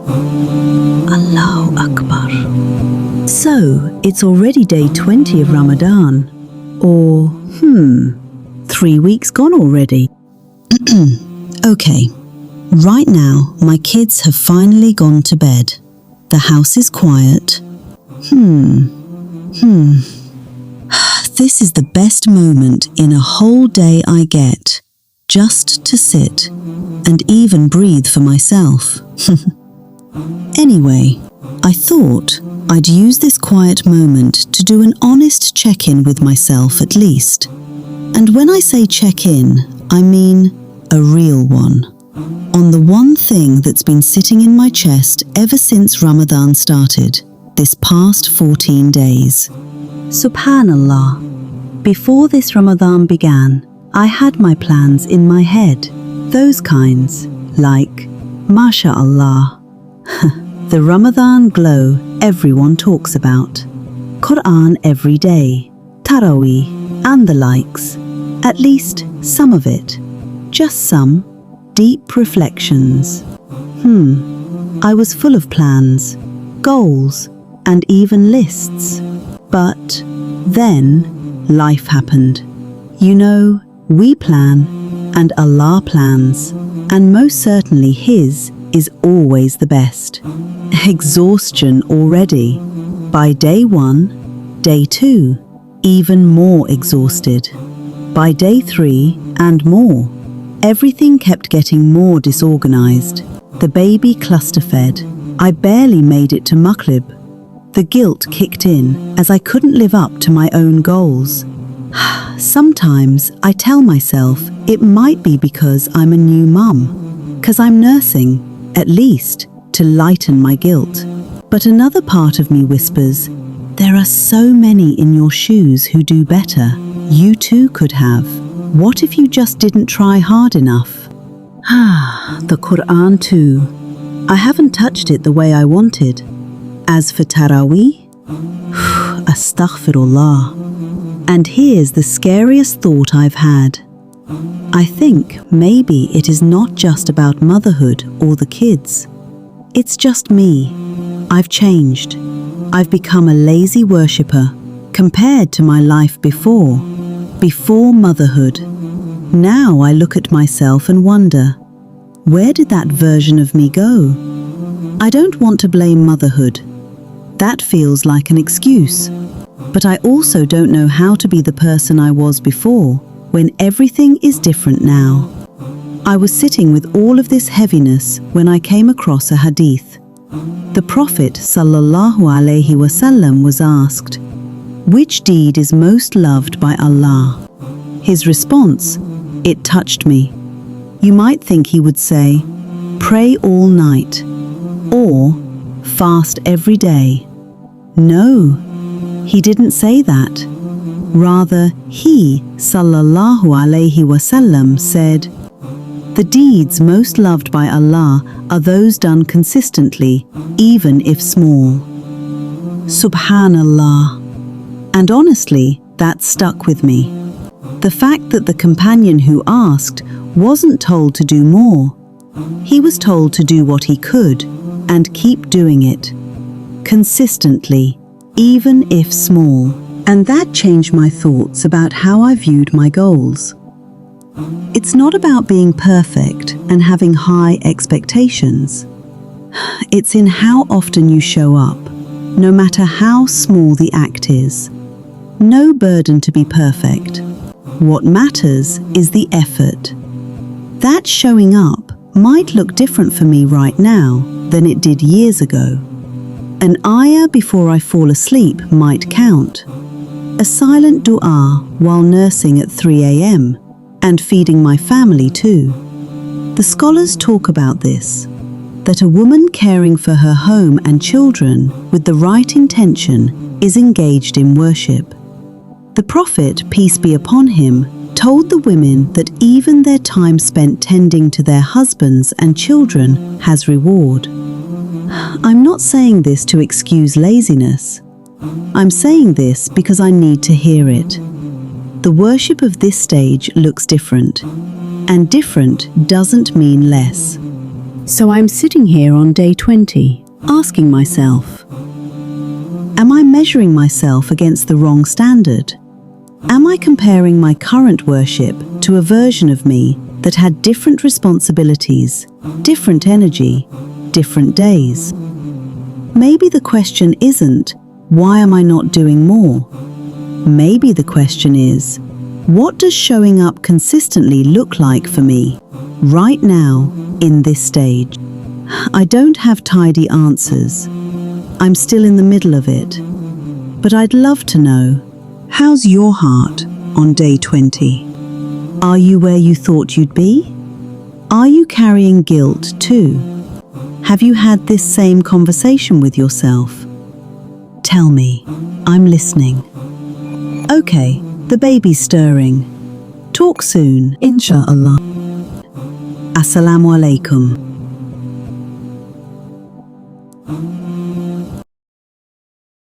Allahu Akbar. So, it's already day 20 of Ramadan. Or, 3 weeks gone already. Okay, right now my kids have finally gone to bed. The house is quiet. This is the best moment in a whole day I get, just to sit and even breathe for myself. Anyway, I thought I'd use this quiet moment to do an honest check-in with myself at least. And when I say check-in, I mean a real one. On the one thing that's been sitting in my chest ever since Ramadan started, this past 14 days. Subhanallah. Before this Ramadan began, I had my plans in my head. Those kinds, like, MashaAllah, the Ramadan glow everyone talks about, Quran every day, Taraweeh, and the likes. At least some of it. Just some deep reflections. I was full of plans, goals, and even lists. But then life happened. You know, we plan and Allah plans, and most certainly His is always the best. Exhaustion already. By day 1, day 2, even more exhausted. By day 3 and more. Everything kept getting more disorganized. The baby cluster-fed. I barely made it to Maghrib. The guilt kicked in as I couldn't live up to my own goals. Sometimes I tell myself it might be because I'm a new mum, 'cause I'm nursing, at least, to lighten my guilt. But another part of me whispers, there are so many in your shoes who do better. You too could have. What if you just didn't try hard enough? The Quran too. I haven't touched it the way I wanted. As for Taraweeh, astaghfirullah. And here's the scariest thought I've had. I think maybe it is not just about motherhood or the kids. It's just me. I've changed. I've become a lazy worshipper compared to my life before motherhood. Now I look at myself and wonder, where did that version of me go? I don't want to blame motherhood. That feels like an excuse. But I also don't know how to be the person I was before, when everything is different now. I was sitting with all of this heaviness when I came across a hadith. The Prophet ﷺ was asked, which deed is most loved by Allah? His response, it touched me. You might think he would say, pray all night, or fast every day. No, he didn't say that. Rather, he, ﷺ, said, the deeds most loved by Allah are those done consistently, even if small. Subhanallah. And honestly, that stuck with me. The fact that the companion who asked wasn't told to do more. He was told to do what he could and keep doing it. Consistently, even if small. And that changed my thoughts about how I viewed my goals. It's not about being perfect and having high expectations. It's in how often you show up, no matter how small the act is. No burden to be perfect. What matters is the effort. That showing up might look different for me right now than it did years ago. An ayah before I fall asleep might count. A silent dua while nursing at 3 a.m. and feeding my family too. The scholars talk about this, that a woman caring for her home and children with the right intention is engaged in worship. The Prophet, peace be upon him, told the women that even their time spent tending to their husbands and children has reward. I'm not saying this to excuse laziness. I'm saying this because I need to hear it. The worship of this stage looks different, and different doesn't mean less. So I'm sitting here on day 20, asking myself, am I measuring myself against the wrong standard? Am I comparing my current worship to a version of me that had different responsibilities, different energy, different days? Maybe the question isn't, why am I not doing more? Maybe the question is, what does showing up consistently look like for me, right now, in this stage? I don't have tidy answers. I'm still in the middle of it. But I'd love to know, how's your heart on day 20? Are you where you thought you'd be? Are you carrying guilt too? Have you had this same conversation with yourself? Tell me, I'm listening. Okay, the baby's stirring. Talk soon, inshallah. Assalamu alaikum.